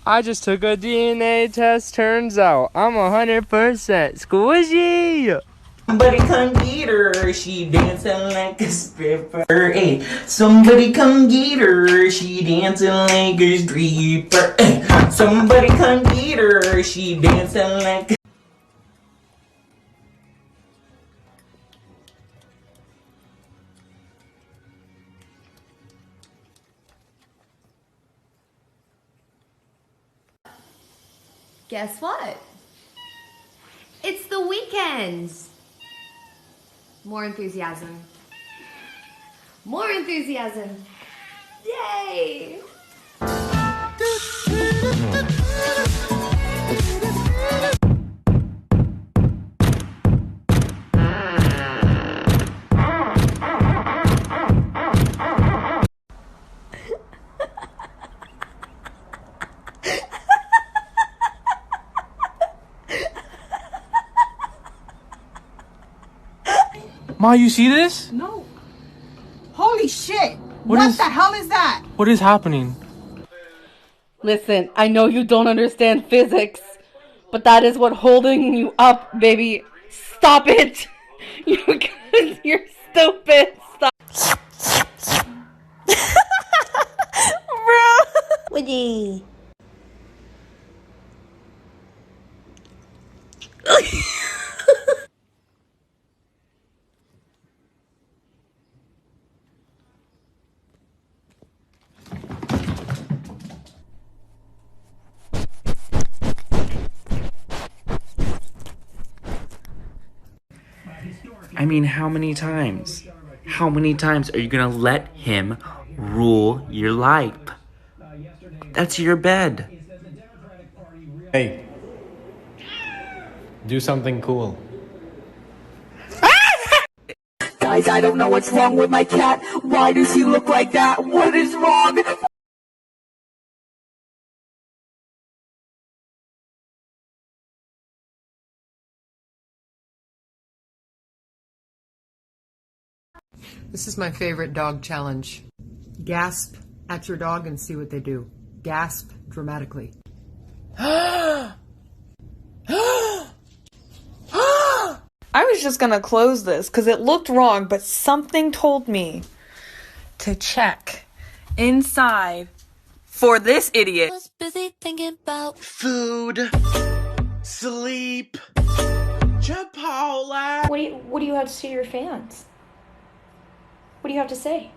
I just took a DNA test. Turns out I'm 100% squishy. Somebody come get her, she dancing like a stripper. Hey, somebody come get her, she dancing like a stripper. Hey, somebody come get her, she dancing like a... Guess what? It's the weekend. More enthusiasm. More enthusiasm. Yay! Ma, you see this? No. Holy shit! What the hell is that? What is happening? Listen, I know you don't understand physics, but that is what holding you up, baby. Stop it! You're stupid. Stop. Bro. Woody. I mean, how many times? How many times are you gonna let him rule your life? That's your bed. Hey, do something cool. Guys, I don't know what's wrong with my cat. Why does he look like that? What is wrong? This is my favorite dog challenge. Gasp at your dog and see what they do. Gasp dramatically. I was just gonna close this because it looked wrong, but something told me to check inside for this idiot. Was busy thinking about Food, sleep, Chipotle. What do you have to say to your fans? What do you have to say?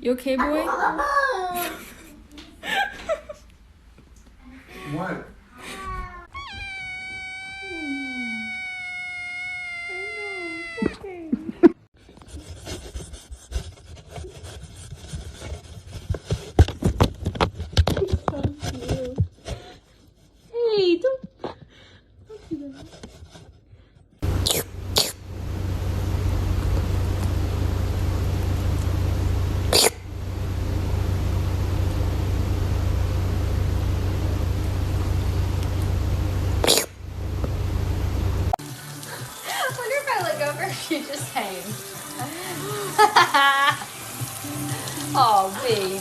You okay, boy? What? Hey, don't do that. She just hangs. Oh, baby.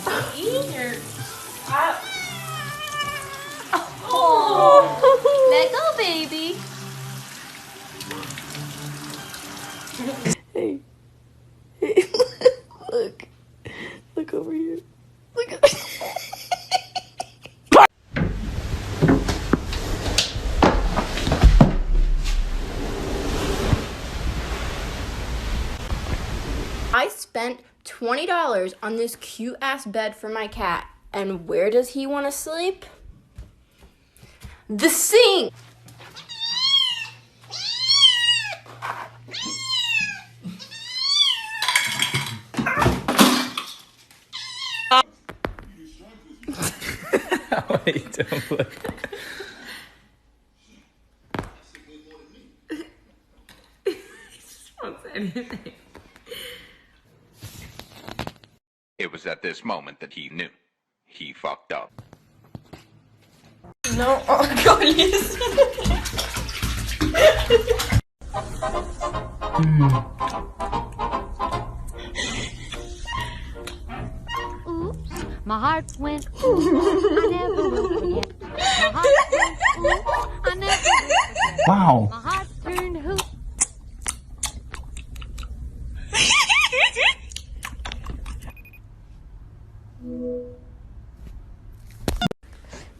Oh. Let go, baby. Hey. Hey, look. Look over here. Look over here. I spent $20 on this cute ass bed for my cat. And where does he want to sleep? The sink! Wait, don't look. He just won't say anything. It was at this moment that he knew. He fucked up. No, oh god, yes. Oops, my heart went. I never will forget. My heart went. Oops, I never will forget. Wow. My heart turned hoop.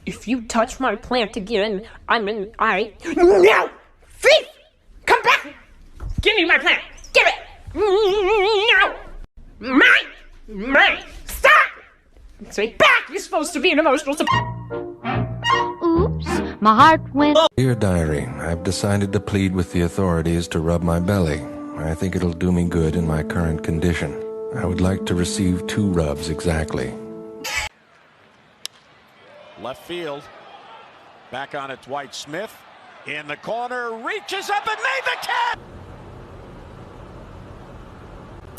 If you touch my plant again, No! Thief! Come back! Give me my plant! Give it! No! Mine! Stop! Say back! You're supposed to be an emotional support. Oops, my heart went. Dear Diary, I've decided to plead with the authorities to rub my belly. I think it'll do me good in my current condition. I would like to receive 2 rubs exactly. Left field. Back on it, Dwight Smith. In the corner, reaches up and made the catch!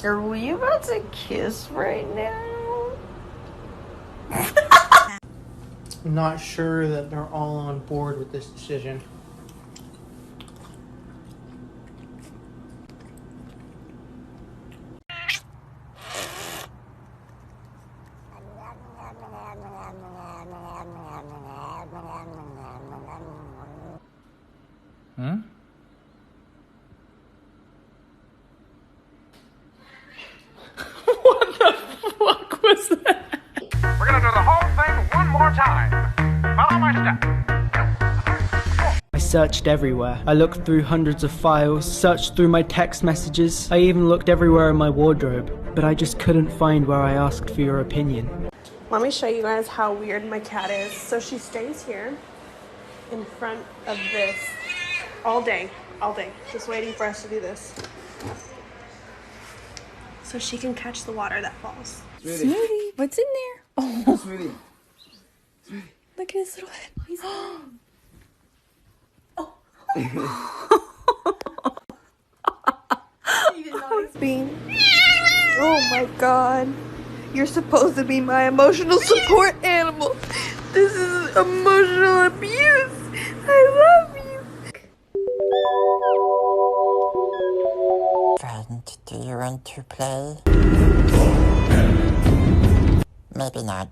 Are we about to kiss right now? I'm not sure that they're all on board with this decision. Hmm? What the fuck was that? We're gonna do the whole thing one more time. Follow my step. I searched everywhere. I looked through hundreds of files, searched through my text messages. I even looked everywhere in my wardrobe, but I just couldn't find where I asked for your opinion. Let me show you guys how weird my cat is. So she stays here in front of this all day, just waiting for us to do this. So she can catch the water that falls. Smoothie, what's in there? Oh, Smoothie. look at his little head. He's Bean. Oh my god. You're supposed to be my emotional support animal. This is emotional abuse. I love you. Friend, do you want to play? Maybe not.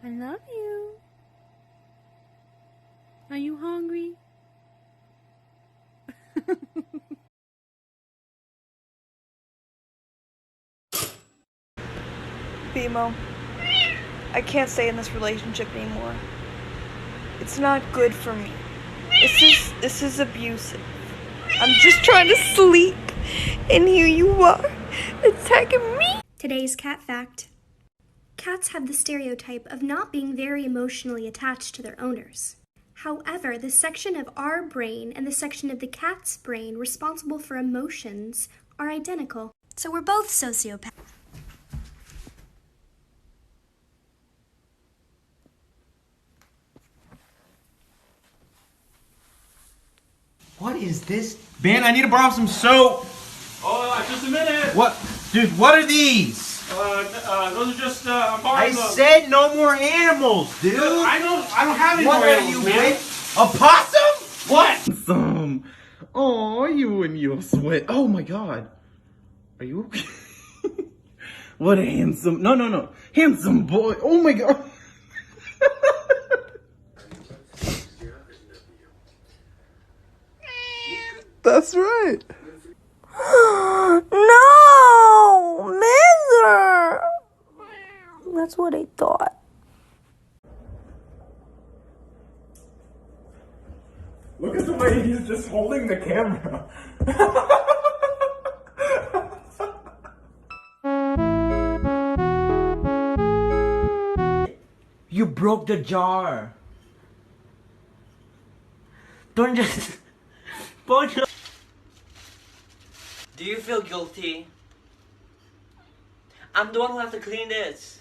I love you. Are you hungry? BMO, I can't stay in this relationship anymore. It's not good for me. This is abusive. I'm just trying to sleep, and here you are, attacking me. Today's cat fact. Cats have the stereotype of not being very emotionally attached to their owners. However, the section of our brain and the section of the cat's brain responsible for emotions are identical. So we're both sociopaths. What is this? Ben, I need to borrow some soap. Oh, just a minute. What? Dude, what are these? Those are just part I of the... said no more animals, dude. I don't have any what more are animals, you man. with? A possum? What? Some. Oh, you and your sweat. Oh my god. Are you okay? What a handsome. No. Handsome boy. Oh my god. That's right. No! Miser! That's what I thought. Look at the way he's just holding the camera. You broke the jar. Don't just... Do you feel guilty? I'm the one who has to clean this.